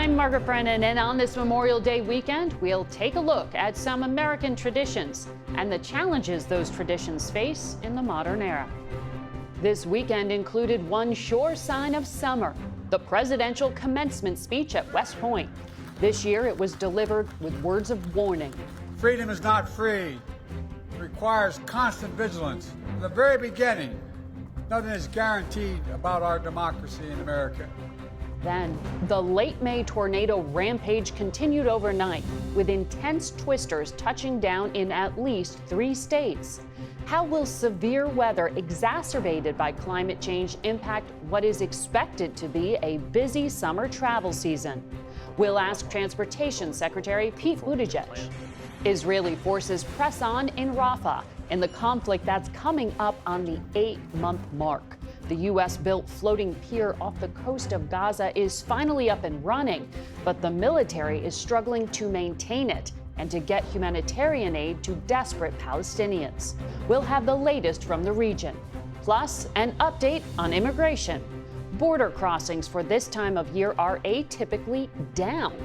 I'm Margaret Brennan, and on this Memorial Day weekend, we'll take a look at some American traditions and the challenges those traditions face in the modern era. This weekend included one sure sign of summer, the presidential commencement speech at West Point. This year, it was delivered with words of warning. Freedom is not free. It requires constant vigilance. From the very beginning, nothing is guaranteed about our democracy in America. Then, the late May tornado rampage continued overnight, with intense twisters touching down in at least 3 states. How will severe weather exacerbated by climate change impact what is expected to be a busy summer travel season? We'll ask Transportation Secretary Pete Buttigieg. Israeli forces press on in Rafah in the conflict that's coming up on the 8-month mark. The U.S.-built floating pier off the coast of Gaza is finally up and running, but the military is struggling to maintain it and to get humanitarian aid to desperate Palestinians. We'll have the latest from the region, plus an update on immigration. Border crossings for this time of year are atypically down,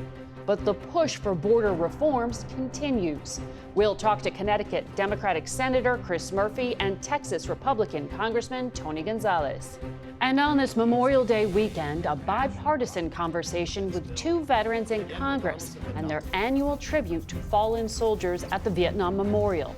but the push for border reforms continues. We'll talk to Connecticut Democratic Senator Chris Murphy and Texas Republican Congressman Tony Gonzalez. And on this Memorial Day weekend, a bipartisan conversation with 2 veterans in Congress and their annual tribute to fallen soldiers at the Vietnam Memorial.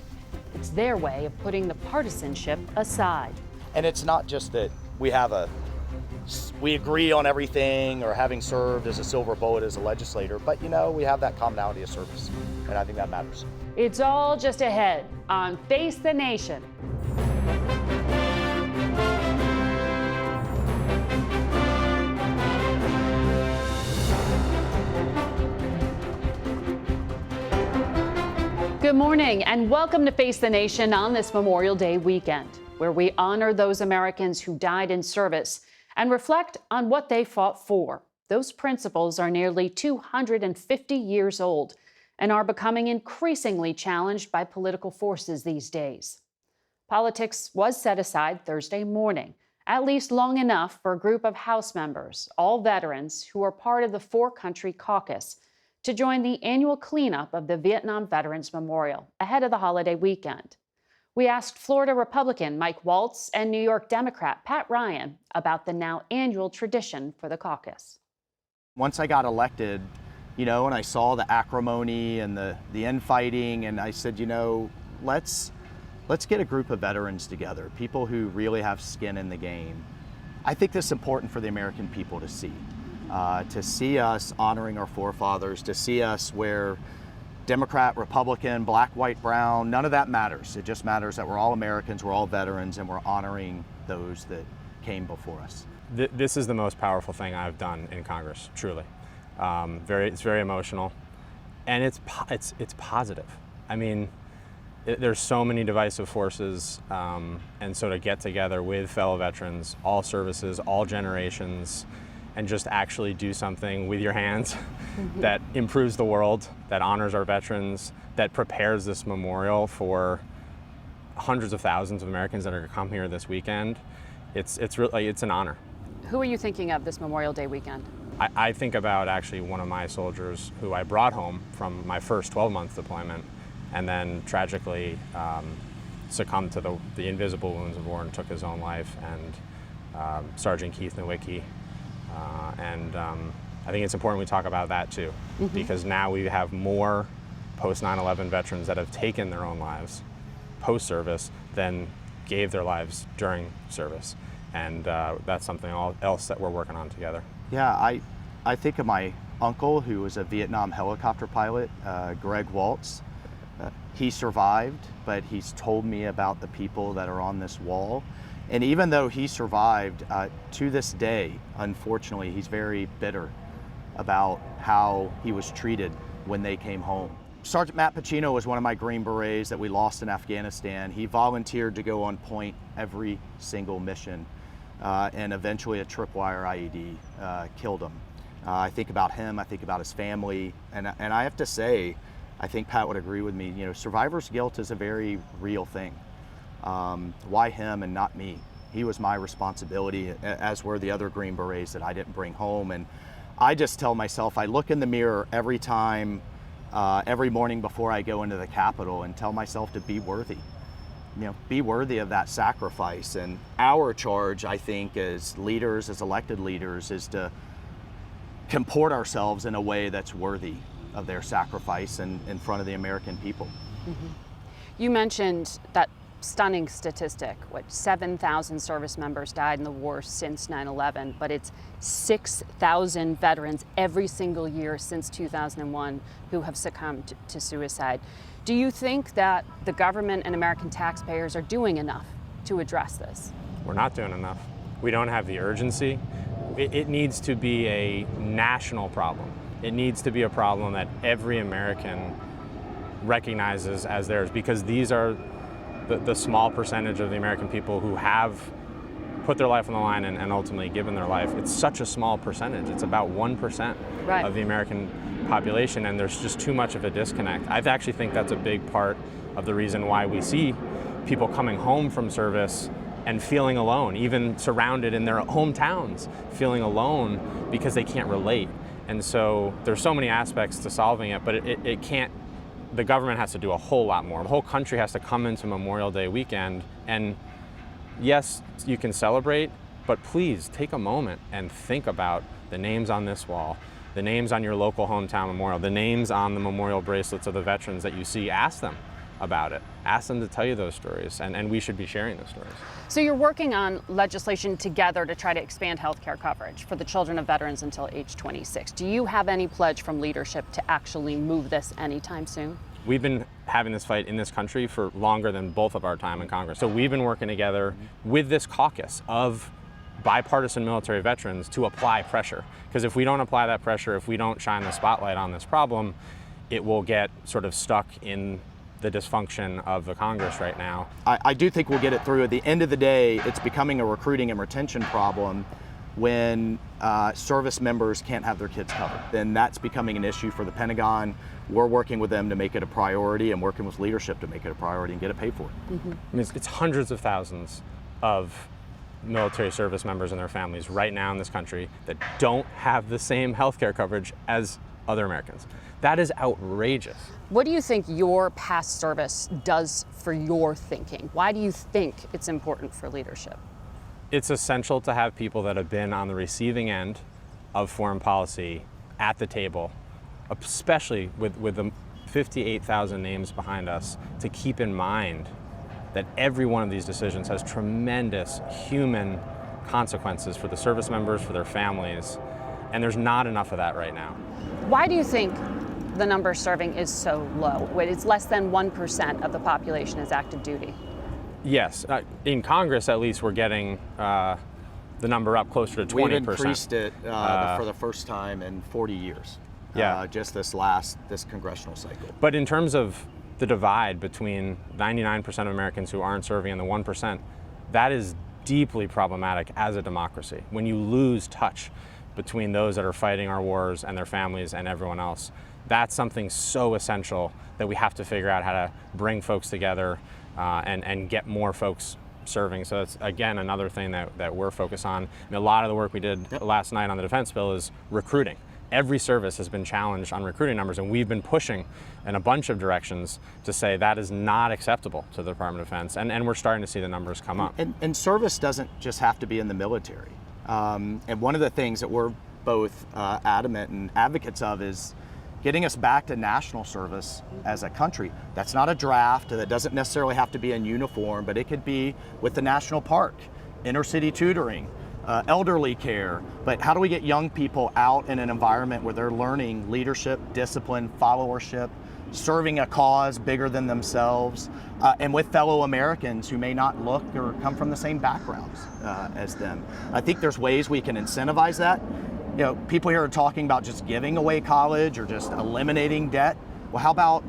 It's their way of putting the partisanship aside. And it's not just that we agree on everything or having served as a silver bullet as a legislator, but we have that commonality of service, and I think that matters. It's all just ahead on Face the Nation. Good morning and welcome to Face the Nation on this Memorial Day weekend, where we honor those Americans who died in service and reflect on what they fought for. Those principles are nearly 250 years old and are becoming increasingly challenged by political forces these days. Politics was set aside Thursday morning, at least long enough for a group of House members, all veterans who are part of the 4-country caucus, to join the annual cleanup of the Vietnam Veterans Memorial ahead of the holiday weekend. We asked Florida Republican Mike Waltz and New York Democrat Pat Ryan about the now annual tradition for the caucus. Once I got elected, and I saw the acrimony and the infighting, and I said, let's get a group of veterans together, people who really have skin in the game. I think this is important for the American people to see us honoring our forefathers, to see us where Democrat, Republican, black, white, brown, none of that matters. It just matters that we're all Americans, we're all veterans, and we're honoring those that came before us. This is the most powerful thing I've done in Congress, truly. It's very emotional, and it's positive. I mean, there's so many divisive forces, and so to get together with fellow veterans, all services, all generations, and just actually do something with your hands that improves the world, that honors our veterans, that prepares this memorial for hundreds of thousands of Americans that are going to come here this weekend. It's an honor. Who are you thinking of this Memorial Day weekend? I think about actually one of my soldiers who I brought home from my first 12-month deployment and then tragically succumbed to the invisible wounds of war and took his own life, and Sergeant Keith Nowicki. I think it's important we talk about that too, because now we have more post 9/11 veterans that have taken their own lives post-service than gave their lives during service. And that's something else that we're working on together. Yeah, I think of my uncle, who was a Vietnam helicopter pilot, Greg Waltz. He survived, but he's told me about the people that are on this wall. And even though he survived, to this day, unfortunately, he's very bitter about how he was treated when they came home. Sergeant Matt Pacino was one of my Green Berets that we lost in Afghanistan. He volunteered to go on point every single mission, and eventually a tripwire IED killed him. I think about him, I think about his family, and I have to say, I think Pat would agree with me, survivor's guilt is a very real thing. Why him and not me? He was my responsibility, as were the other Green Berets that I didn't bring home. And I just tell myself, I look in the mirror every time, every morning before I go into the Capitol, and tell myself to be worthy. Be worthy of that sacrifice. And our charge, I think, as leaders, as elected leaders, is to comport ourselves in a way that's worthy of their sacrifice and in front of the American people. Mm-hmm. You mentioned that stunning statistic, 7,000 service members died in the war since 9/11, but it's 6,000 veterans every single year since 2001 who have succumbed to suicide. Do you think that the government and American taxpayers are doing enough to address this? We're not doing enough. We don't have the urgency. It needs to be a national problem. It needs to be a problem that every American recognizes as theirs, because these are the small percentage of the American people who have put their life on the line and ultimately given their life. It's such a small percentage. It's about 1% Right. of the American population, and there's just too much of a disconnect. I actually think that's a big part of the reason why we see people coming home from service and feeling alone, even surrounded in their hometowns, feeling alone because they can't relate. And so there's so many aspects to solving it, but it can't. The government has to do a whole lot more. The whole country has to come into Memorial Day weekend, and yes, you can celebrate, but please take a moment and think about the names on this wall, the names on your local hometown memorial, the names on the memorial bracelets of the veterans that you see. Ask them about it. Ask them to tell you those stories, and we should be sharing those stories. So you're working on legislation together to try to expand health care coverage for the children of veterans until age 26. Do you have any pledge from leadership to actually move this anytime soon? We've been having this fight in this country for longer than both of our time in Congress. So we've been working together with this caucus of bipartisan military veterans to apply pressure. Because if we don't apply that pressure, if we don't shine the spotlight on this problem, it will get sort of stuck in the dysfunction of the Congress right now. I do think we'll get it through. At the end of the day, it's becoming a recruiting and retention problem when service members can't have their kids covered. Then that's becoming an issue for the Pentagon. We're working with them to make it a priority and working with leadership to make it a priority and get it paid for. Mm-hmm. I mean, it's hundreds of thousands of military service members and their families right now in this country that don't have the same health care coverage as other Americans. That is outrageous. What do you think your past service does for your thinking? Why do you think it's important for leadership? It's essential to have people that have been on the receiving end of foreign policy at the table, especially with the 58,000 names behind us, to keep in mind that every one of these decisions has tremendous human consequences for the service members, for their families, and there's not enough of that right now. Why do you think the number serving is so low? It's less than 1% of the population is active duty. Yes, in Congress at least we're getting the number up closer to 20%. We've increased it for the first time in 40 years. Yeah. Just this congressional cycle. But in terms of the divide between 99% of Americans who aren't serving and the 1%, that is deeply problematic as a democracy. When you lose touch between those that are fighting our wars and their families and everyone else, that's something so essential that we have to figure out how to bring folks together and get more folks serving. So that's, again, another thing that we're focused on. And a lot of the work we did last night on the defense bill is recruiting. Every service has been challenged on recruiting numbers, and we've been pushing in a bunch of directions to say that is not acceptable to the Department of Defense, and we're starting to see the numbers come up. And service doesn't just have to be in the military. And one of the things that we're both adamant and advocates of is getting us back to national service as a country. That's not a draft, that doesn't necessarily have to be in uniform, but it could be with the national park, inner city tutoring, elderly care. But how do we get young people out in an environment where they're learning leadership, discipline, followership, serving a cause bigger than themselves, and with fellow Americans who may not look or come from the same backgrounds as them? I think there's ways we can incentivize that. You know, people here are talking about just giving away college or just eliminating debt. Well, how about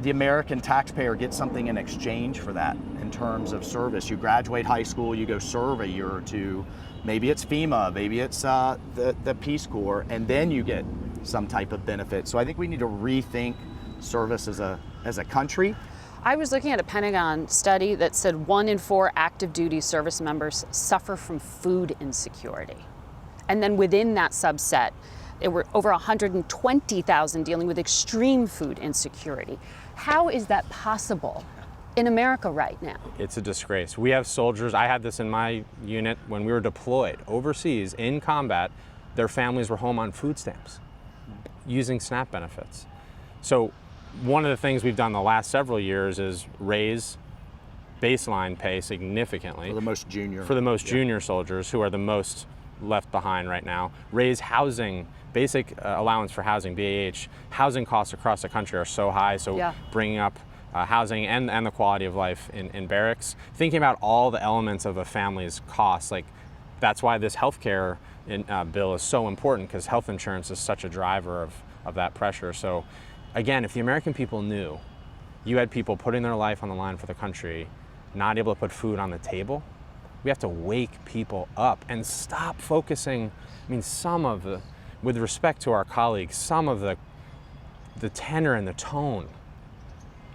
the American taxpayer gets something in exchange for that in terms of service? You graduate high school, you go serve a year or two, maybe it's FEMA, maybe it's the Peace Corps, and then you get some type of benefit. So I think we need to rethink service as a country. I was looking at a Pentagon study that said 1 in 4 active duty service members suffer from food insecurity. And then within that subset, there were over 120,000 dealing with extreme food insecurity. How is that possible in America right now? It's a disgrace. We have soldiers, I had this in my unit when we were deployed overseas in combat, their families were home on food stamps using SNAP benefits. So one of the things we've done the last several years is raise baseline pay significantly. For the most junior. For the most junior soldiers who are the most left behind right now. Raise housing, basic allowance for housing, BAH. Housing costs across the country are so high, so bringing up housing and the quality of life in barracks. Thinking about all the elements of a family's costs, like that's why this healthcare bill is so important, because health insurance is such a driver of that pressure. So again, if the American people knew you had people putting their life on the line for the country, not able to put food on the table, we have to wake people up and stop focusing. I mean, with respect to our colleagues, some of the tenor and the tone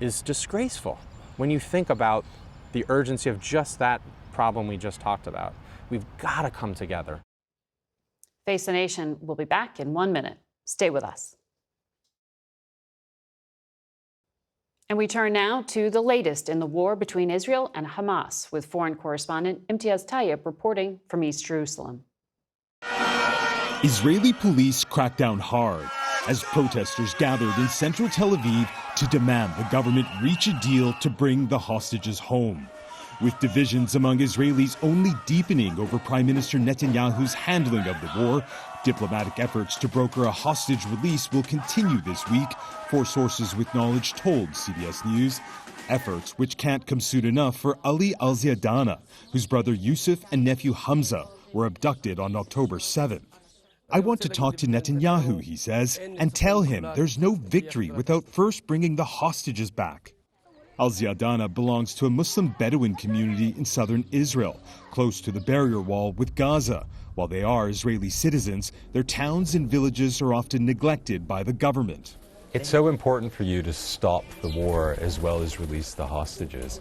is disgraceful when you think about the urgency of just that problem we just talked about. We've got to come together. Face the Nation will be back in 1 minute. Stay with us. And we turn now to the latest in the war between Israel and Hamas, with foreign correspondent Imtiaz Tayyip reporting from East Jerusalem. Israeli police cracked down hard as protesters gathered in central Tel Aviv to demand the government reach a deal to bring the hostages home. With divisions among Israelis only deepening over Prime Minister Netanyahu's handling of the war, diplomatic efforts to broker a hostage release will continue this week, four sources with knowledge told CBS News. Efforts which can't come soon enough for Ali al-Ziadana, whose brother Yusuf and nephew Hamza were abducted on October 7th. I want to talk to Netanyahu, he says, and tell him there's no victory without first bringing the hostages back. Al-Ziadana belongs to a Muslim Bedouin community in southern Israel, close to the barrier wall with Gaza. While they are Israeli citizens, their towns and villages are often neglected by the government. It's so important for you to stop the war as well as release the hostages.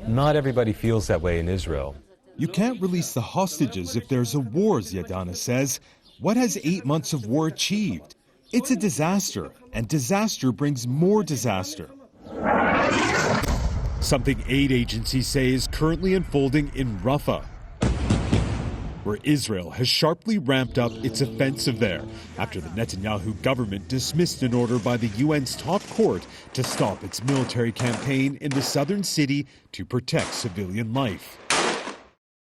Not everybody feels that way in Israel. You can't release the hostages if there's a war, Ziadana says. What has 8 months of war achieved? It's a disaster, and disaster brings more disaster. Something aid agencies say is currently unfolding in Rafah, where Israel has sharply ramped up its offensive there after the Netanyahu government dismissed an order by the UN's top court to stop its military campaign in the southern city to protect civilian life.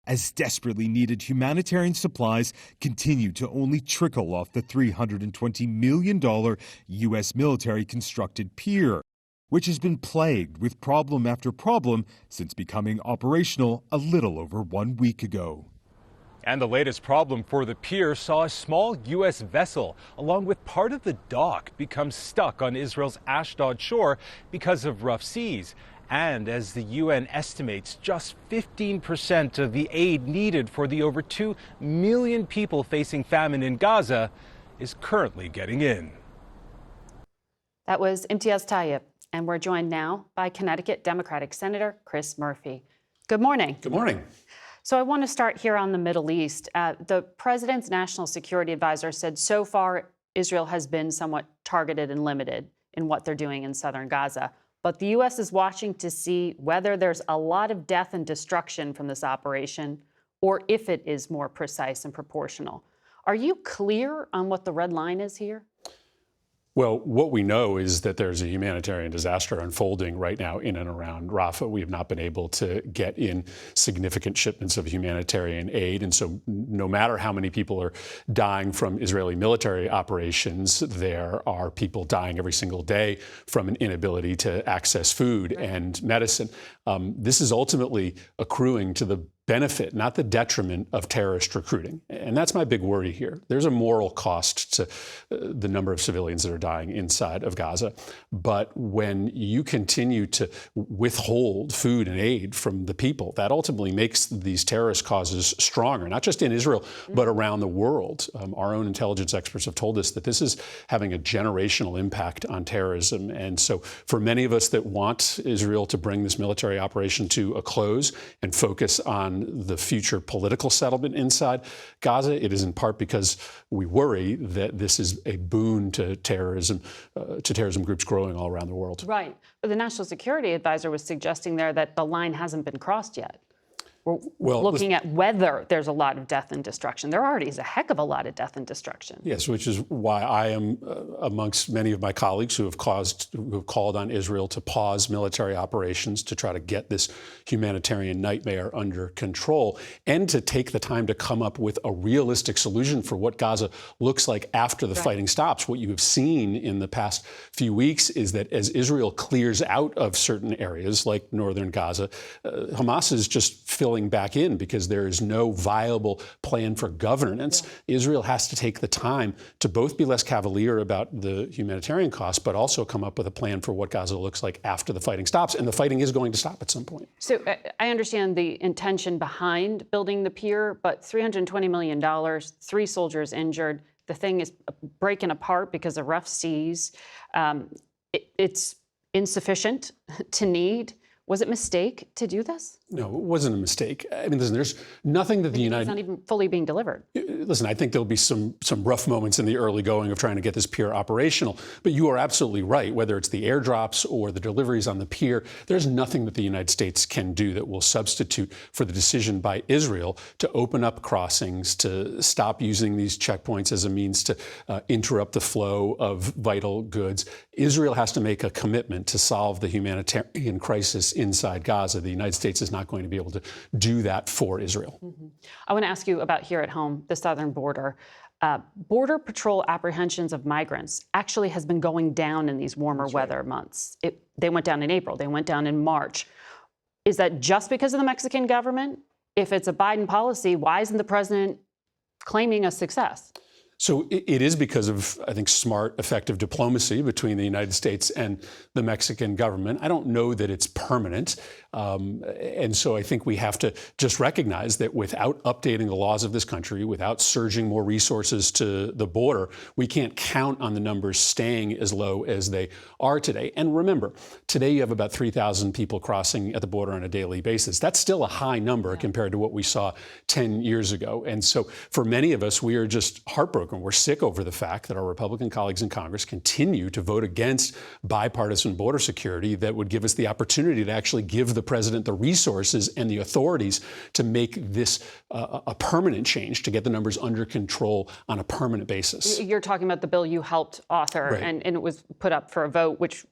As desperately needed humanitarian supplies continue to only trickle off the $320 million U.S. military-constructed pier, which has been plagued with problem after problem since becoming operational a little over 1 week ago. And the latest problem for the pier saw a small U.S. vessel, along with part of the dock, become stuck on Israel's Ashdod shore because of rough seas. And as the UN estimates, just 15% of the aid needed for the over 2 million people facing famine in Gaza is currently getting in. That was Imtiaz Tayyip, and we're joined now by Connecticut Democratic Senator Chris Murphy. Good morning. Good morning. So I want to start here on the Middle East. The president's national security advisor said so far Israel has been somewhat targeted and limited in what they're doing in southern Gaza. But the U.S. is watching to see whether there's a lot of death and destruction from this operation or if it is more precise and proportional. Are you clear on what the red line is here? Well, what we know is that there's a humanitarian disaster unfolding right now in and around Rafah. We have not been able to get in significant shipments of humanitarian aid. And so no matter how many people are dying from Israeli military operations, there are people dying every single day from an inability to access food and medicine. This is ultimately accruing to the benefit, not the detriment of terrorist recruiting. And that's my big worry here. There's a moral cost to the number of civilians that are dying inside of Gaza. But when you continue to withhold food and aid from the people, that ultimately makes these terrorist causes stronger, not just in Israel, but around the world. Our own intelligence experts have told us that this is having a generational impact on terrorism. And so for many of us that want Israel to bring this military operation to a close and focus on on the future political settlement inside Gaza. It is in part because we worry that this is a boon to terrorism groups growing all around the world. Right. But the National Security Advisor was suggesting there that the line hasn't been crossed yet. We're looking at whether there's a lot of death and destruction. There already is a heck of a lot of death and destruction. Yes, which is why I am amongst many of my colleagues who have called on Israel to pause military operations to try to get this humanitarian nightmare under control and to take the time to come up with a realistic solution for what Gaza looks like after the fighting stops. What you have seen in the past few weeks is that as Israel clears out of certain areas like northern Gaza, Hamas is just filling back in because there is no viable plan for governance. Israel has to take the time to both be less cavalier about the humanitarian costs, but also come up with a plan for what Gaza looks like after the fighting stops. And the fighting is going to stop at some point. So I understand the intention behind building the pier, but $320 million, 3 soldiers injured. The thing is breaking apart because of rough seas. It's insufficient to need. Was it a mistake to do this? No, it wasn't a mistake. I mean, listen, there's nothing that the United... It's not even fully being delivered. Listen, I think there'll be some rough moments in the early going of trying to get this pier operational. But you are absolutely right. Whether it's the airdrops or the deliveries on the pier, there's nothing that the United States can do that will substitute for the decision by Israel to open up crossings, to stop using these checkpoints as a means to interrupt the flow of vital goods. Israel has to make a commitment to solve the humanitarian crisis inside Gaza. The United States is not going to be able to do that for Israel. Mm-hmm. I want to ask you about here at home, the southern border. Border Patrol apprehensions of migrants actually has been going down in these warmer weather months. They went down in April. They went down in March. Is that just because of the Mexican government? If it's a Biden policy, why isn't the president claiming a success? So it is because of, I think, smart, effective diplomacy between the United States and the Mexican government. I don't know that it's permanent. And so I think we have to just recognize that without updating the laws of this country, without surging more resources to the border, we can't count on the numbers staying as low as they are today. And remember, today you have about 3,000 people crossing at the border on a daily basis. That's still a high number compared to what we saw 10 years ago. And so for many of us, we are just heartbroken. We're sick over the fact that our Republican colleagues in Congress continue to vote against bipartisan border security that would give us the opportunity to actually give the president the resources and the authorities to make this a permanent change, to get the numbers under control on a permanent basis. You're talking about the bill you helped author, Right. and it was put up for a vote, which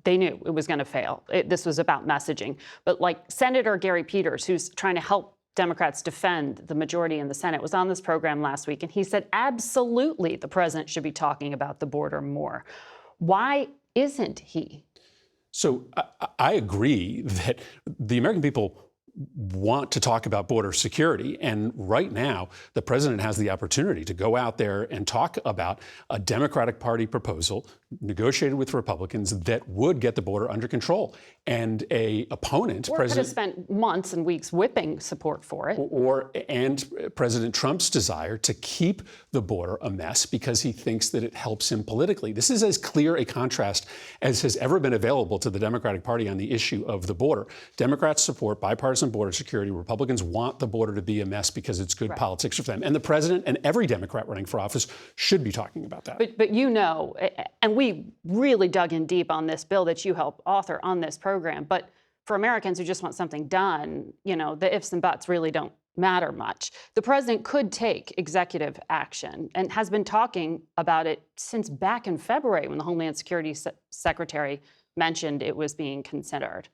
they knew it was going to fail. This was about messaging. But like Senator Gary Peters, who's trying to help Democrats defend the majority in the Senate, was on this program last week, and he said absolutely the president should be talking about the border more. Why isn't he? So I agree that the American people want to talk about border security. And right now, the president has the opportunity to go out there and talk about a Democratic Party proposal negotiated with Republicans that would get the border under control. And a opponent, Or could have spent months and weeks whipping support for it. And President Trump's desire to keep the border a mess because he thinks that it helps him politically. This is as clear a contrast as has ever been available to the Democratic Party on the issue of the border. Democrats support bipartisan border security. Republicans want the border to be a mess because it's good politics for them. And the president and every Democrat running for office should be talking about that. But you know, and we really dug in deep on this bill that you helped author on this program. But for Americans who just want something done, you know, the ifs and buts really don't matter much. The president could take executive action and has been talking about it since back in February when the Homeland Security Secretary mentioned it was being considered.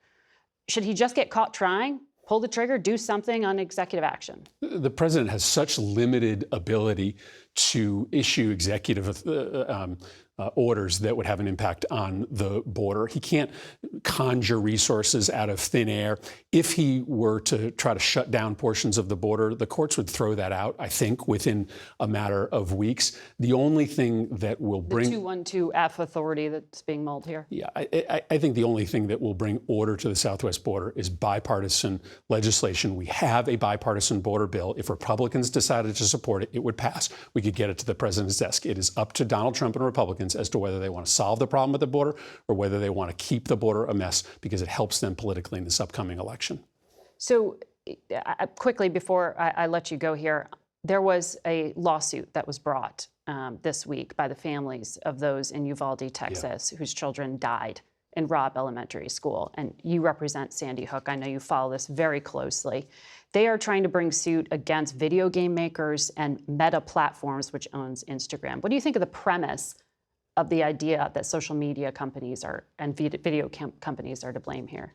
Should he just get caught trying? Pull the trigger, do something on executive action? The president has such limited ability to issue executive orders that would have an impact on the border. He can't conjure resources out of thin air. If he were to try to shut down portions of the border, the courts would throw that out, I think, within a matter of weeks. The only thing that will bring... The 212F authority that's being mulled here? Yeah, I think the only thing that will bring order to the southwest border is bipartisan legislation. We have a bipartisan border bill. If Republicans decided to support it, it would pass. We could get it to the president's desk. It is up to Donald Trump and Republicans as to whether they want to solve the problem at the border or whether they want to keep the border a mess because it helps them politically in this upcoming election. So quickly, before I let you go here, there was a lawsuit that was brought this week by the families of those in Uvalde, Texas, whose children died in Robb Elementary School. And you represent Sandy Hook. I know you follow this very closely. They are trying to bring suit against video game makers and Meta Platforms, which owns Instagram. What do you think of the premise of the idea that social media companies and video companies are to blame here?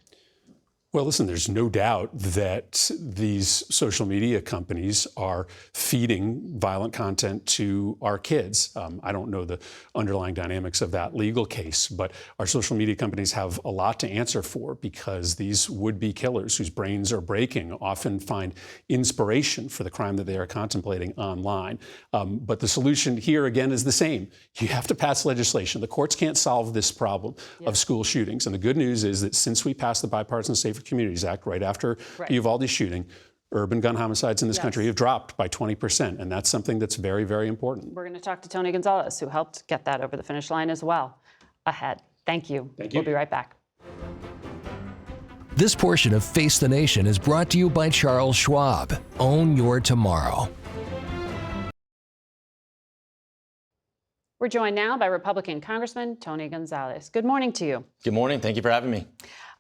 Well, listen, there's no doubt that these social media companies are feeding violent content to our kids. I don't know the underlying dynamics of that legal case, but our social media companies have a lot to answer for, because these would-be killers whose brains are breaking often find inspiration for the crime that they are contemplating online. But the solution here, again, is the same. You have to pass legislation. The courts can't solve this problem of school shootings. And the good news is that since we passed the Bipartisan Safer Communities Act right after the Uvalde shooting, urban gun homicides in this country have dropped by 20%, and that's something that's very, very important. We're going to talk to Tony Gonzalez, who helped get that over the finish line as well. Ahead. Thank you. Thank you. We'll be right back. This portion of Face the Nation is brought to you by Charles Schwab. Own your tomorrow. We're joined now by Republican Congressman Tony Gonzalez. Good morning to you. Good morning. Thank you for having me.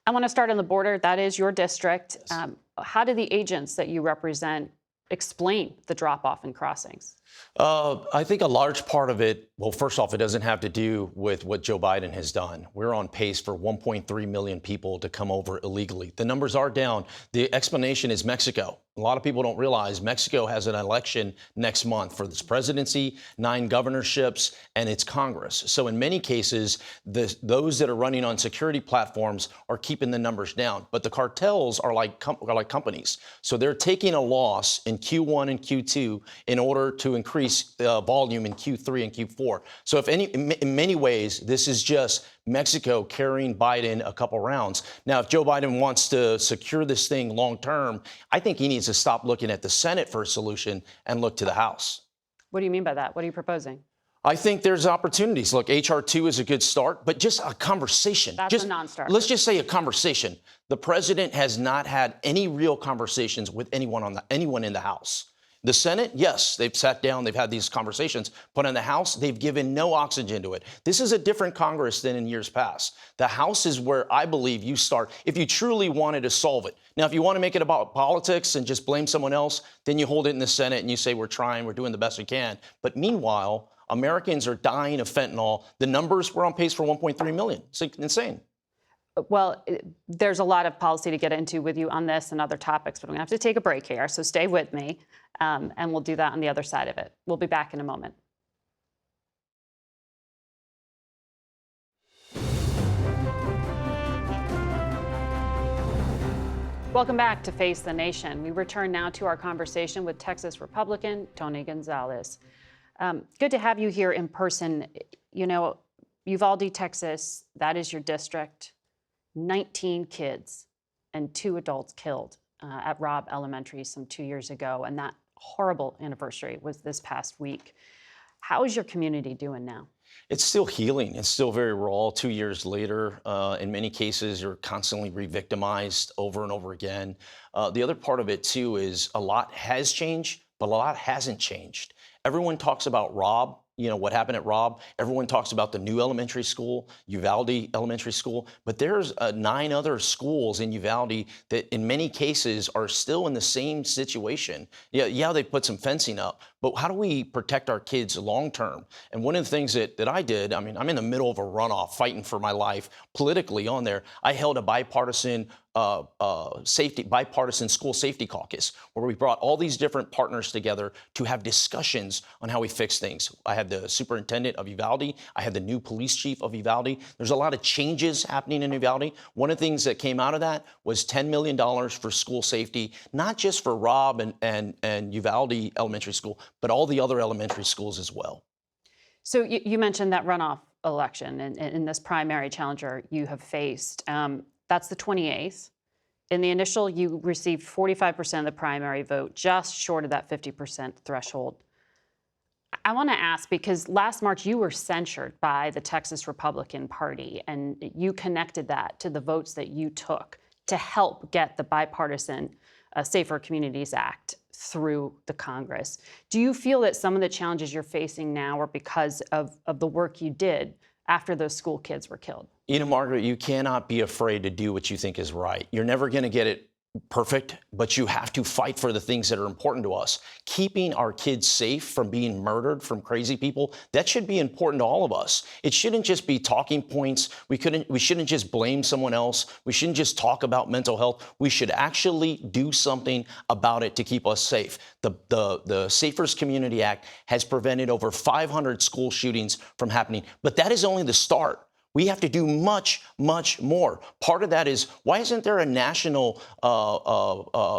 I want to start on the border. That is your district. Yes. How do the agents that you represent explain the drop-off in crossings? I think a large part of it, well, first off, it doesn't have to do with what Joe Biden has done. We're on pace for 1.3 million people to come over illegally. The numbers are down. The explanation is Mexico. A lot of people don't realize Mexico has an election next month for this presidency, 9 governorships, and it's Congress. So in many cases, those that are running on security platforms are keeping the numbers down. But the cartels are like companies. So they're taking a loss in Q1 and Q2 in order to increase volume in Q3 and Q4. So in many ways, this is just Mexico carrying Biden a couple rounds. Now, if Joe Biden wants to secure this thing long term, I think he needs to stop looking at the Senate for a solution and look to the House. What do you mean by that? What are you proposing? I think there's opportunities. Look, H.R. 2 is a good start, but just a conversation. That's a non-starter. Let's just say a conversation. The president has not had any real conversations with anyone in the House. The Senate, yes, they've sat down, they've had these conversations, but in the House, they've given no oxygen to it. This is a different Congress than in years past. The House is where I believe you start if you truly wanted to solve it. Now, if you want to make it about politics and just blame someone else, then you hold it in the Senate and you say, we're trying, we're doing the best we can. But meanwhile, Americans are dying of fentanyl. The numbers, we're on pace for 1.3 million. It's insane. Well, there's a lot of policy to get into with you on this and other topics, but I'm going to have to take a break here, so stay with me, and we'll do that on the other side of it. We'll be back in a moment. Welcome back to Face the Nation. We return now to our conversation with Texas Republican Tony Gonzalez. Good to have you here in person. You know, Uvalde, Texas, that is your district. 19 kids and 2 adults killed at Robb Elementary some 2 years ago, and that horrible anniversary was this past week. How is your community doing now? It's still healing. It's still very raw 2 years later. In many cases, you're constantly re-victimized over and over again. The other part of it, too, is a lot has changed, but a lot hasn't changed. Everyone talks about Robb. You know, what happened at Robb. Everyone talks about the new elementary school, Uvalde Elementary School, but there's 9 other schools in Uvalde that in many cases are still in the same situation. Yeah, they put some fencing up, but how do we protect our kids long term? And one of the things that I did, I mean, I'm in the middle of a runoff fighting for my life politically on there. I held a bipartisan school safety caucus where we brought all these different partners together to have discussions on how we fix things. I had the superintendent of Uvalde. I had the new police chief of Uvalde. There's a lot of changes happening in Uvalde. One of the things that came out of that was $10 million for school safety, not just for Robb and Uvalde Elementary School, but all the other elementary schools as well. So you mentioned that runoff election and in this primary challenger you have faced. That's the 28th. In the initial, you received 45% of the primary vote, just short of that 50% threshold. I want to ask, because last March you were censured by the Texas Republican Party, and you connected that to the votes that you took to help get the bipartisan Safer Communities Act through the Congress. Do you feel that some of the challenges you're facing now are because of the work you did after those school kids were killed? You know, Margaret, you cannot be afraid to do what you think is right. You're never going to get it perfect, but you have to fight for the things that are important to us. Keeping our kids safe from being murdered from crazy people, that should be important to all of us. It shouldn't just be talking points. We shouldn't just blame someone else. We shouldn't just talk about mental health. We should actually do something about it to keep us safe. The Safer Community Act has prevented over 500 school shootings from happening, but that is only the start. We have to do much, much more. Part of that is, why isn't there a national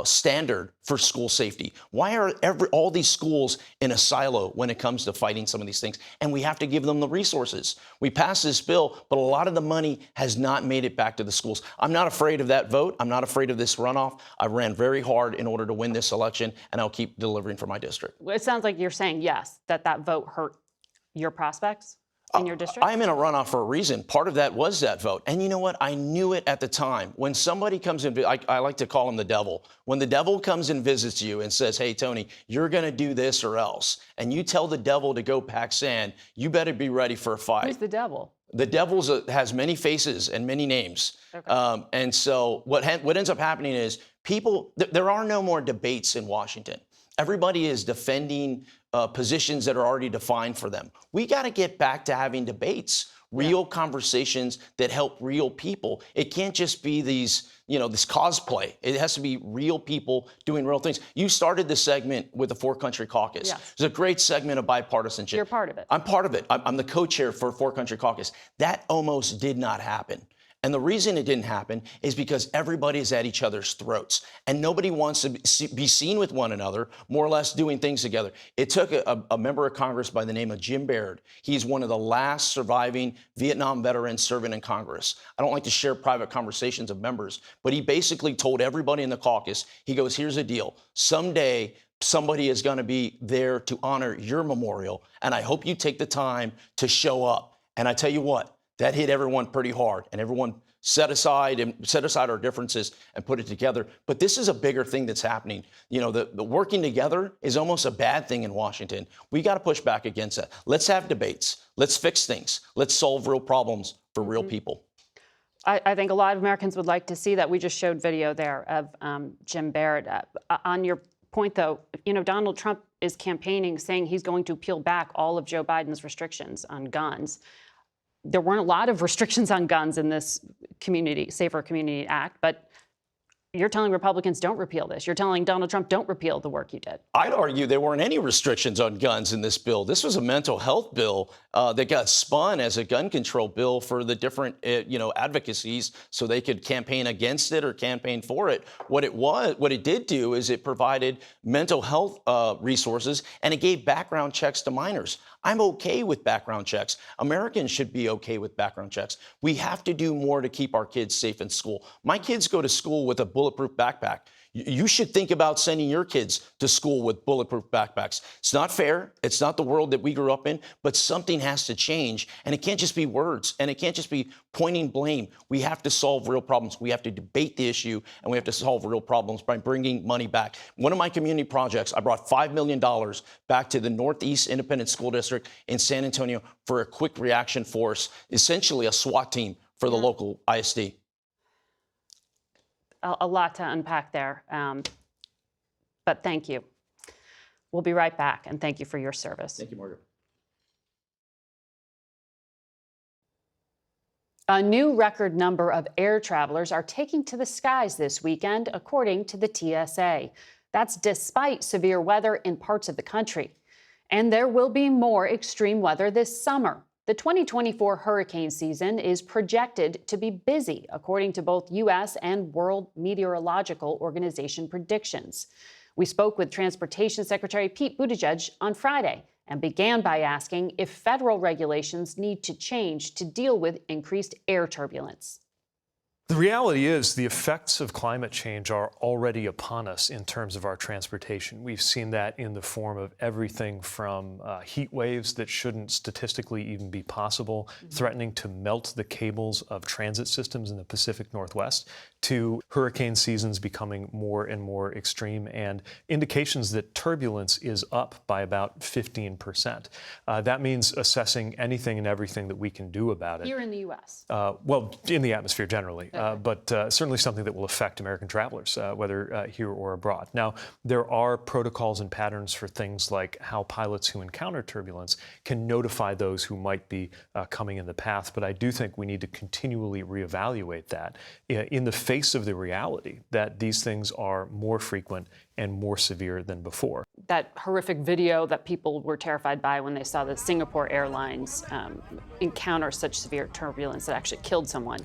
standard for school safety? Why are all these schools in a silo when it comes to fighting some of these things? And we have to give them the resources. We passed this bill, but a lot of the money has not made it back to the schools. I'm not afraid of that vote. I'm not afraid of this runoff. I ran very hard in order to win this election, and I'll keep delivering for my district. It sounds like you're saying, yes, that vote hurt your prospects in your district? I'm in a runoff for a reason. Part of that was that vote. And you know what? I knew it at the time. When somebody comes in, I like to call him the devil. When the devil comes and visits you and says, hey, Tony, you're going to do this or else, and you tell the devil to go pack sand, you better be ready for a fight. Who's the devil? The devil has many faces and many names. Okay. And so what ends up happening is there are no more debates in Washington. Everybody is defending positions that are already defined for them. We got to get back to having debates, real conversations that help real people. It can't just be these, this cosplay. It has to be real people doing real things. You started the segment with the Four Country Caucus. Yeah. It's a great segment of bipartisanship. You're part of it. I'm part of it. I'm the co-chair for Four Country Caucus. That almost did not happen. And the reason it didn't happen is because everybody is at each other's throats, and nobody wants to be seen with one another, more or less doing things together. It took a member of Congress by the name of Jim Baird. He's one of the last surviving Vietnam veterans serving in Congress. I don't like to share private conversations of members, but he basically told everybody in the caucus, he goes, here's the deal. Someday, somebody is going to be there to honor your memorial, and I hope you take the time to show up. And I tell you what, that hit everyone pretty hard, and everyone set aside our differences and put it together. But this is a bigger thing that's happening. The working together is almost a bad thing in Washington. We got to push back against that. Let's have debates. Let's fix things. Let's solve real problems for real people. I think a lot of Americans would like to see that. We just showed video there of Jim Baird. On your point, though, Donald Trump is campaigning, saying he's going to peel back all of Joe Biden's restrictions on guns. There weren't a lot of restrictions on guns in this Safer Community Act, but you're telling Republicans don't repeal this. You're telling Donald Trump don't repeal the work you did. I'd argue there weren't any restrictions on guns in this bill. This was a mental health bill that got spun as a gun control bill for the different, advocacies so they could campaign against it or campaign for it. What it did do is it provided mental health resources, and it gave background checks to minors. I'm okay with background checks. Americans should be okay with background checks. We have to do more to keep our kids safe in school. My kids go to school with a bulletproof backpack. You should think about sending your kids to school with bulletproof backpacks. It's not fair. It's not the world that we grew up in, but something has to change. And it can't just be words, and it can't just be pointing blame. We have to solve real problems. We have to debate the issue, and we have to solve real problems by bringing money back. One of my community projects, I brought $5 million back to the Northeast Independent School District in San Antonio for a quick reaction force, essentially a SWAT team for the local ISD. A lot to unpack there, but thank you. We'll be right back, and thank you for your service. Thank you, Margaret. A new record number of air travelers are taking to the skies this weekend, according to the TSA. That's despite severe weather in parts of the country. And there will be more extreme weather this summer. The 2024 hurricane season is projected to be busy, according to both U.S. and World Meteorological Organization predictions. We spoke with Transportation Secretary Pete Buttigieg on Friday and began by asking if federal regulations need to change to deal with increased air turbulence. The reality is the effects of climate change are already upon us in terms of our transportation. We've seen that in the form of everything from heat waves that shouldn't statistically even be possible, threatening to melt the cables of transit systems in the Pacific Northwest, to hurricane seasons becoming more and more extreme, and indications that turbulence is up by about 15%. That means assessing anything and everything that we can do about it. Here in the U.S.? Well, in the atmosphere generally, but certainly something that will affect American travelers, whether here or abroad. Now, there are protocols and patterns for things like how pilots who encounter turbulence can notify those who might be coming in the path, but I do think we need to continually reevaluate that in the face of the reality that these things are more frequent and more severe than before. That horrific video that people were terrified by when they saw the Singapore Airlines encounter such severe turbulence that actually killed someone.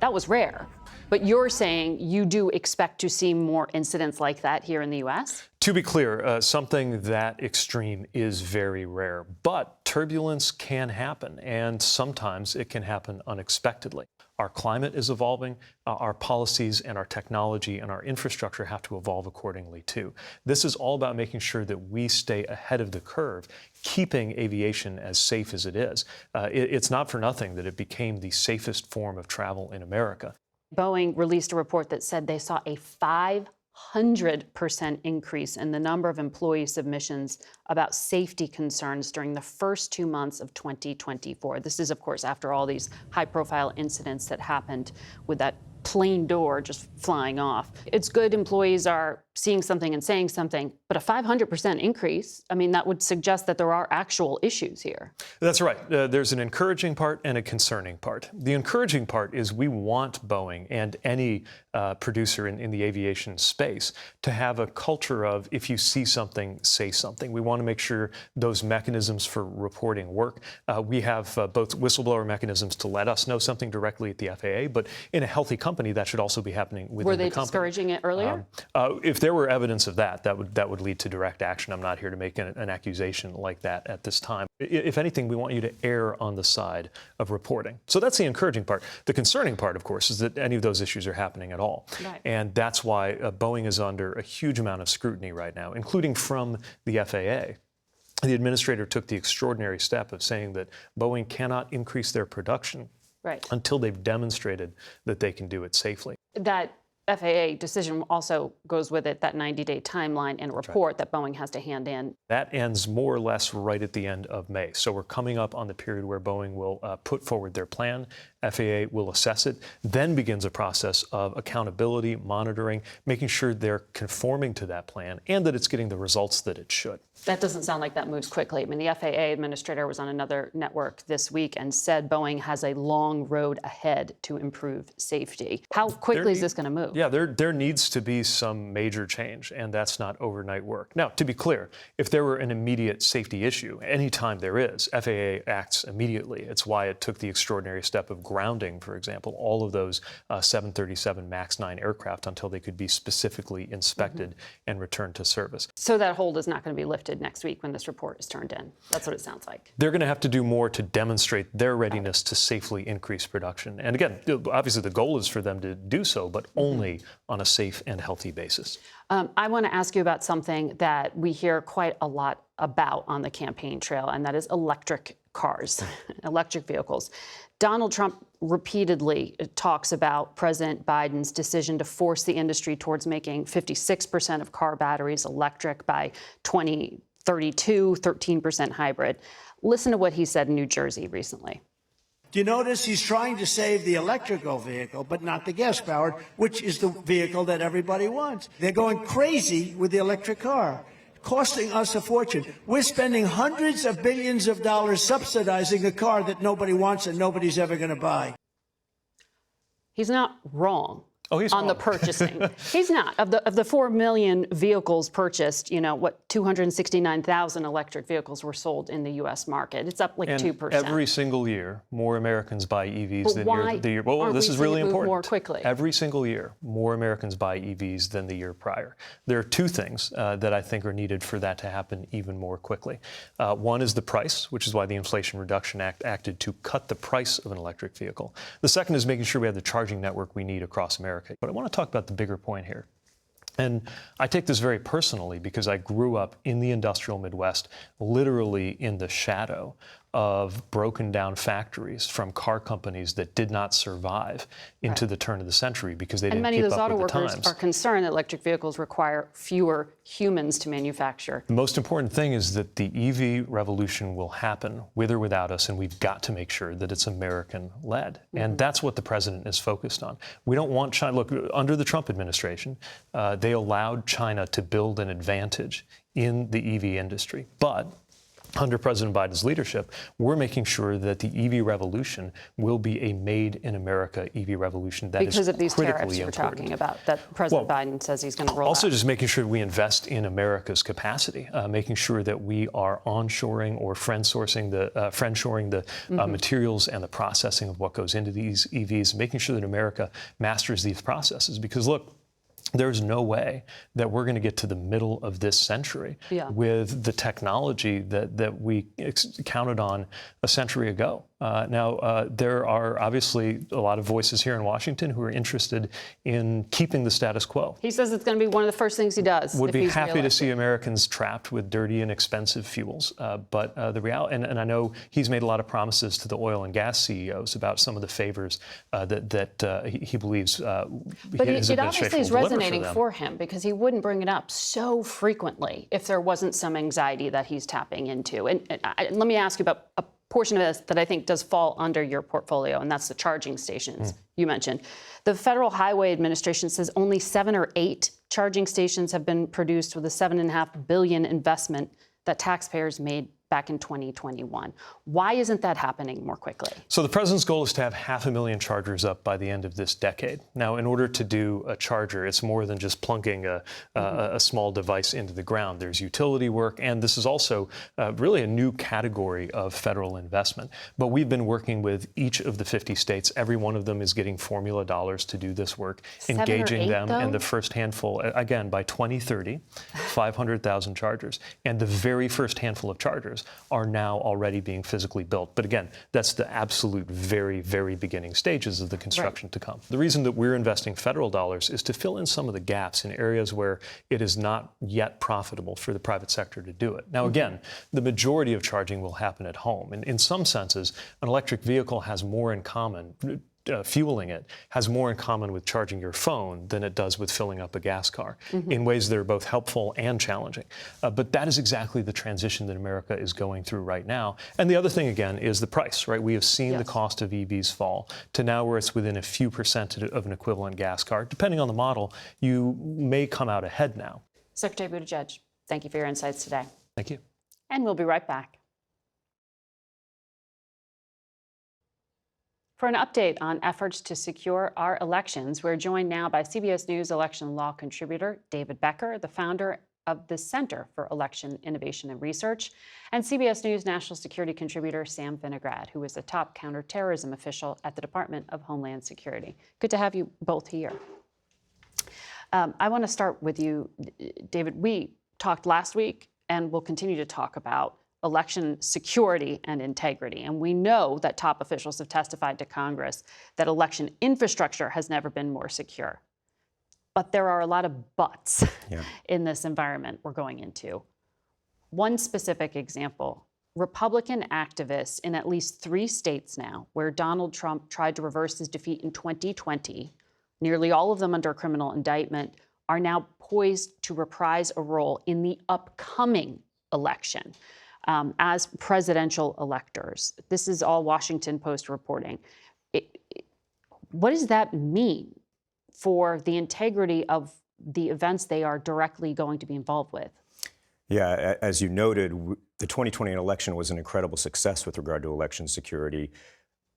That was rare. But you're saying you do expect to see more incidents like that here in the U.S.? To be clear, something that extreme is very rare, but turbulence can happen, and sometimes it can happen unexpectedly. Our climate is evolving, our policies and our technology and our infrastructure have to evolve accordingly too. This is all about making sure that we stay ahead of the curve, keeping aviation as safe as it is. It's not for nothing that it became the safest form of travel in America. Boeing released a report that said they saw a 500% increase in the number of employee submissions about safety concerns during the first 2 months of 2024. This is, of course, after all these high-profile incidents that happened with that plane door just flying off. It's good employees are seeing something and saying something, but a 500% increase, I mean, that would suggest that there are actual issues here. That's right. There's an encouraging part and a concerning part. The encouraging part is we want Boeing and any producer in the aviation space to have a culture of, if you see something, say something. We want to make sure those mechanisms for reporting work. We have both whistleblower mechanisms to let us know something directly at the FAA, but in a healthy company, that should also be happening within the company. Were they discouraging it earlier? If there were evidence of that would lead to direct action. I'm not here to make an accusation like that at this time. If anything, we want you to err on the side of reporting. So that's the encouraging part. The concerning part, of course, is that any of those issues are happening at all. Right. And that's why Boeing is under a huge amount of scrutiny right now, including from the FAA. The administrator took the extraordinary step of saying that Boeing cannot increase their production until they've demonstrated that they can do it safely. That FAA decision also goes with it, that 90-day timeline and report that Boeing has to hand in. That ends more or less right at the end of May. So we're coming up on the period where Boeing will put forward their plan. FAA will assess it, then begins a process of accountability, monitoring, making sure they're conforming to that plan and that it's getting the results that it should. That doesn't sound like that moves quickly. I mean, the FAA administrator was on another network this week and said Boeing has a long road ahead to improve safety. How quickly is this going to move? Yeah, there needs to be some major change, and that's not overnight work. Now, to be clear, if there were an immediate safety issue, anytime there is, FAA acts immediately. It's why it took the extraordinary step of grounding, for example, all of those 737 MAX 9 aircraft until they could be specifically inspected and returned to service. So that hold is not going to be lifted next week when this report is turned in. That's what it sounds like. They're going to have to do more to demonstrate their readiness to safely increase production. And again, obviously the goal is for them to do so, but only on a safe and healthy basis. I want to ask you about something that we hear quite a lot about on the campaign trail, and that is electric cars, electric vehicles. Donald Trump repeatedly talks about President Biden's decision to force the industry towards making 56% of car batteries electric by 2032, 13% hybrid. Listen to what he said in New Jersey recently. Do you notice he's trying to save the electrical vehicle, but not the gas-powered, which is the vehicle that everybody wants? They're going crazy with the electric car, costing us a fortune. We're spending hundreds of billions of dollars subsidizing a car that nobody wants and nobody's ever going to buy. He's not wrong. on the purchasing. He's not. Of the 4 million vehicles purchased, 269,000 electric vehicles were sold in the U.S. market. It's up like 2%. Every single year, more Americans buy EVs than the year. Well, this is really important. More quickly? Every single year, more Americans buy EVs than the year prior. There are two things that I think are needed for that to happen even more quickly. One is the price, which is why the Inflation Reduction Act acted to cut the price of an electric vehicle. The second is making sure we have the charging network we need across America. But I want to talk about the bigger point here. And I take this very personally because I grew up in the industrial Midwest, literally in the shadow of broken down factories from car companies that did not survive into the turn of the century because they didn't keep up with the times. And many of those auto workers are concerned that electric vehicles require fewer humans to manufacture. The most important thing is that the EV revolution will happen with or without us, and we've got to make sure that it's American-led. And that's what the president is focused on. We don't want China. Look, under the Trump administration, they allowed China to build an advantage in the EV industry. But under President Biden's leadership, we're making sure that the EV revolution will be a made-in-America EV revolution that is because of these tariffs critically we're important. talking about that President Biden says he's going to roll Also, out. just making sure we invest in America's capacity, making sure that we are onshoring or friend-shoring the materials and the processing of what goes into these EVs, making sure that America masters these processes. Because look, there's no way that we're going to get to the middle of this century with the technology that we counted on a century ago. Now, there are obviously a lot of voices here in Washington who are interested in keeping the status quo. He says it's going to be one of the first things he does. Would be happy to see Americans trapped with dirty and expensive fuels. But the reality, and I know he's made a lot of promises to the oil and gas CEOs about some of the favors that he believes but his it administration obviously is will deliver resonating them. for him because he wouldn't bring it up so frequently if there wasn't some anxiety that he's tapping into. And let me ask you about a portion of this that I think does fall under your portfolio, and that's the charging stations you mentioned. The Federal Highway Administration says only 7 or 8 charging stations have been produced with a $7.5 billion investment that taxpayers made back in 2021. Why isn't that happening more quickly? So the president's goal is to have 500,000 chargers up by the end of this decade. Now, in order to do a charger, it's more than just plunking a small device into the ground. There's utility work, and this is also really a new category of federal investment. But we've been working with each of the 50 states. Every one of them is getting formula dollars to do this work, engaging them in the first handful. Again, by 2030, 500,000 chargers. And the very first handful of chargers are now already being physically built. But again, that's the absolute very, very beginning stages of the construction to come. The reason that we're investing federal dollars is to fill in some of the gaps in areas where it is not yet profitable for the private sector to do it. Now, again, the majority of charging will happen at home. And in some senses, an electric vehicle has more in common. Fueling it has more in common with charging your phone than it does with filling up a gas car in ways that are both helpful and challenging. But that is exactly the transition that America is going through right now. And the other thing, again, is the price, right? We have seen the cost of EVs fall to now where it's within a few percent of an equivalent gas car. Depending on the model, you may come out ahead now. Secretary Buttigieg, thank you for your insights today. Thank you. And we'll be right back. For an update on efforts to secure our elections, we're joined now by CBS News election law contributor David Becker, the founder of the Center for Election Innovation and Research, and CBS News national security contributor Sam Vinograd, who is a top counterterrorism official at the Department of Homeland Security. Good to have you both here. I want to start with you, David. We talked last week and will continue to talk about election security and integrity. And we know that top officials have testified to Congress that election infrastructure has never been more secure. But there are a lot of buts in this environment we're going into. One specific example, Republican activists in at least 3 states now, where Donald Trump tried to reverse his defeat in 2020, nearly all of them under criminal indictment, are now poised to reprise a role in the upcoming election. As presidential electors. This is all Washington Post reporting. What does that mean for the integrity of the events they are directly going to be involved with? Yeah, as you noted, the 2020 election was an incredible success with regard to election security.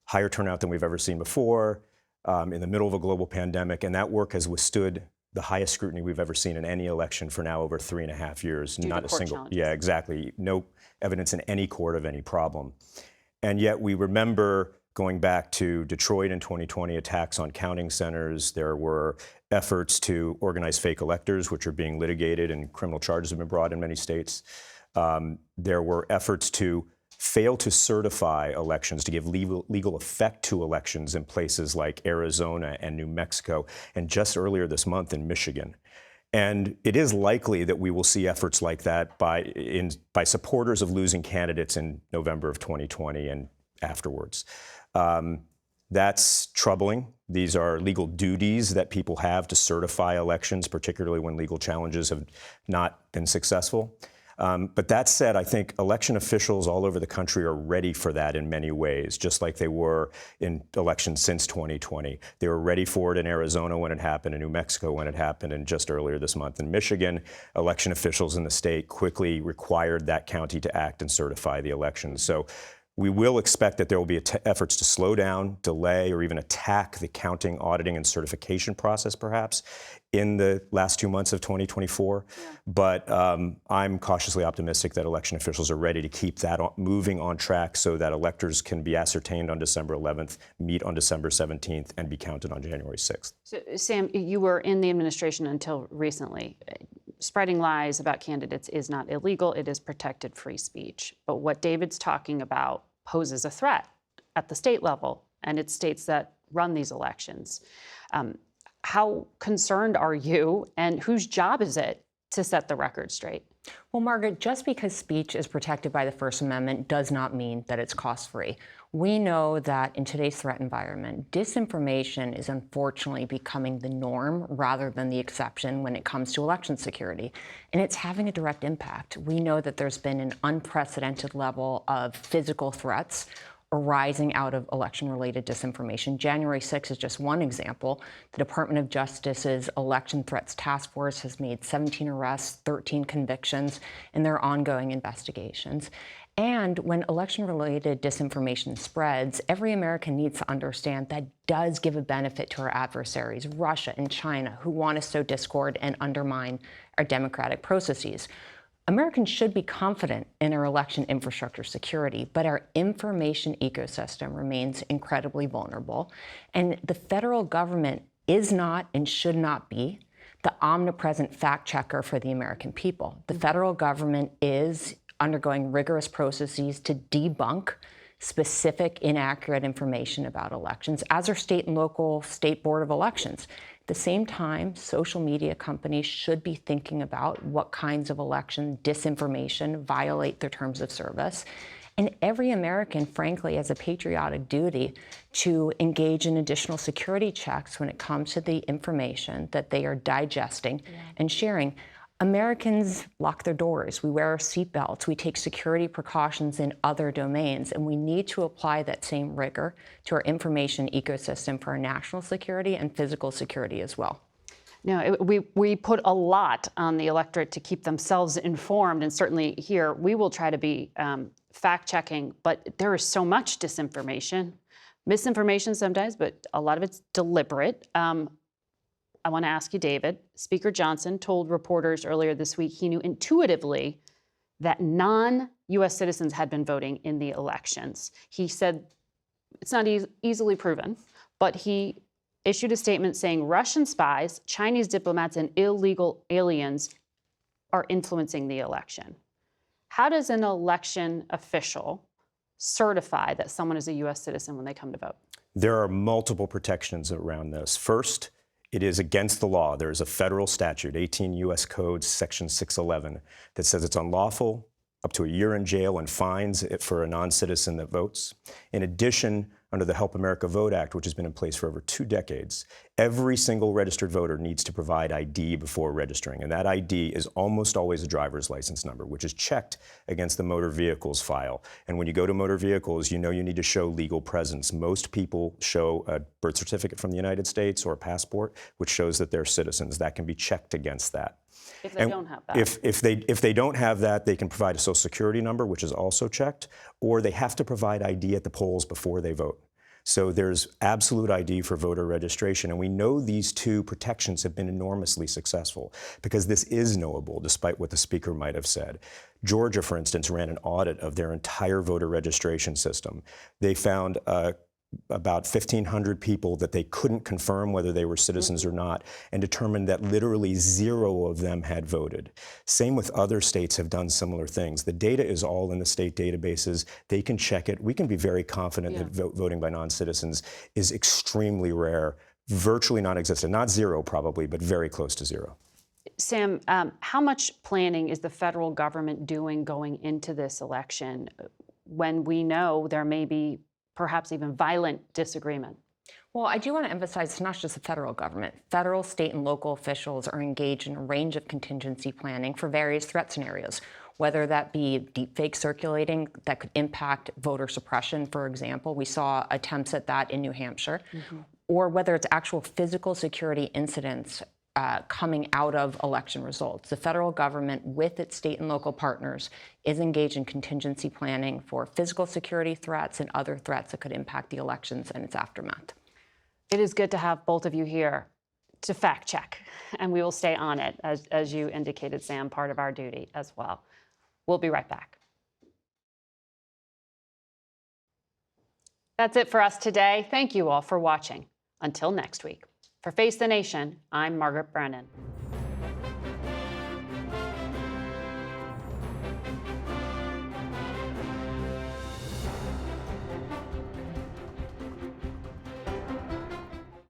Higher turnout than we've ever seen before. in the middle of a global pandemic, and that work has withstood the highest scrutiny we've ever seen in any election for now over 3.5 years. Due Not to a court single, challenges. yeah, exactly. No evidence in any court of any problem. And yet we remember going back to Detroit in 2020, attacks on counting centers. There were efforts to organize fake electors, which are being litigated, and criminal charges have been brought in many states. There were efforts to fail to certify elections, to give legal effect to elections in places like Arizona and New Mexico, and just earlier this month in Michigan. And it is likely that we will see efforts like that by supporters of losing candidates in November of 2020 and afterwards. That's troubling. These are legal duties that people have to certify elections, particularly when legal challenges have not been successful. But that said, I think election officials all over the country are ready for that in many ways, just like they were in elections since 2020. They were ready for it in Arizona when it happened, in New Mexico when it happened, and just earlier this month in Michigan, election officials in the state quickly required that county to act and certify the elections. So we will expect that there will be efforts to slow down, delay, or even attack the counting, auditing, and certification process, perhaps, in the last 2 months of 2024. Yeah. But I'm cautiously optimistic that election officials are ready to keep that moving on track so that electors can be ascertained on December 11th, meet on December 17th, and be counted on January 6th. So, Sam, you were in the administration until recently. Spreading lies about candidates is not illegal. It is protected free speech. But what David's talking about poses a threat at the state level, and it's states that run these elections. How concerned are you, and whose job is it to set the record straight? Well, Margaret, just because speech is protected by the First Amendment does not mean that it's cost-free. We know that in today's threat environment, disinformation is unfortunately becoming the norm rather than the exception when it comes to election security. And it's having a direct impact. We know that there's been an unprecedented level of physical threats arising out of election-related disinformation. January 6th is just one example. The Department of Justice's Election Threats Task Force has made 17 arrests, 13 convictions in their ongoing investigations. And when election-related disinformation spreads, every American needs to understand that does give a benefit to our adversaries, Russia and China, who want to sow discord and undermine our democratic processes. Americans should be confident in our election infrastructure security, but our information ecosystem remains incredibly vulnerable. And the federal government is not and should not be the omnipresent fact checker for the American people. The federal government is undergoing rigorous processes to debunk specific inaccurate information about elections, as are state and local state board of elections. At the same time, social media companies should be thinking about what kinds of election disinformation violate their terms of service. And every American, frankly, has a patriotic duty to engage in additional security checks when it comes to the information that they are digesting and sharing. Americans lock their doors, we wear our seatbelts, we take security precautions in other domains, and we need to apply that same rigor to our information ecosystem for our national security and physical security as well. No, we put a lot on the electorate to keep themselves informed, and certainly here we will try to be fact-checking, but there is so much disinformation, misinformation sometimes, but a lot of it's deliberate. I want to ask you, David, Speaker Johnson told reporters earlier this week he knew intuitively that non-U.S. citizens had been voting in the elections. He said it's not easily proven, but he issued a statement saying Russian spies, Chinese diplomats, and illegal aliens are influencing the election. How does an election official certify that someone is a U.S. citizen when they come to vote? There are multiple protections around this. First, it is against the law. There is a federal statute, 18 U.S. Code, Section 611, that says it's unlawful, up to a year in jail and fines for a non-citizen that votes. In addition, under the Help America Vote Act, which has been in place for over 2 decades, every single registered voter needs to provide ID before registering. And that ID is almost always a driver's license number, which is checked against the motor vehicles file. And when you go to motor vehicles, you know you need to show legal presence. Most people show a birth certificate from the United States or a passport, which shows that they're citizens. That can be checked against that. If they don't have that. If they don't have that, they can provide a Social Security number, which is also checked, or they have to provide ID at the polls before they vote. So there's absolute ID for voter registration. And we know these two protections have been enormously successful because this is knowable, despite what the speaker might have said. Georgia, for instance, ran an audit of their entire voter registration system. They found about 1,500 people that they couldn't confirm whether they were citizens or not, and determined that literally 0 of them had voted. Same with other states have done similar things. The data is all in the state databases. They can check it. We can be very confident that voting by non-citizens is extremely rare, virtually non-existent. Not 0 probably, but very close to 0. Sam, how much planning is the federal government doing going into this election when we know there may be perhaps even violent disagreement? Well, I do want to emphasize it's not just the federal government. Federal, state, and local officials are engaged in a range of contingency planning for various threat scenarios, whether that be deepfake circulating that could impact voter suppression, for example. We saw attempts at that in New Hampshire, or whether it's actual physical security incidents coming out of election results. The federal government, with its state and local partners, is engaged in contingency planning for physical security threats and other threats that could impact the elections and its aftermath. It is good to have both of you here to fact check, and we will stay on it, as you indicated, Sam, part of our duty as well. We'll be right back. That's it for us today. Thank you all for watching. Until next week. For Face the Nation, I'm Margaret Brennan.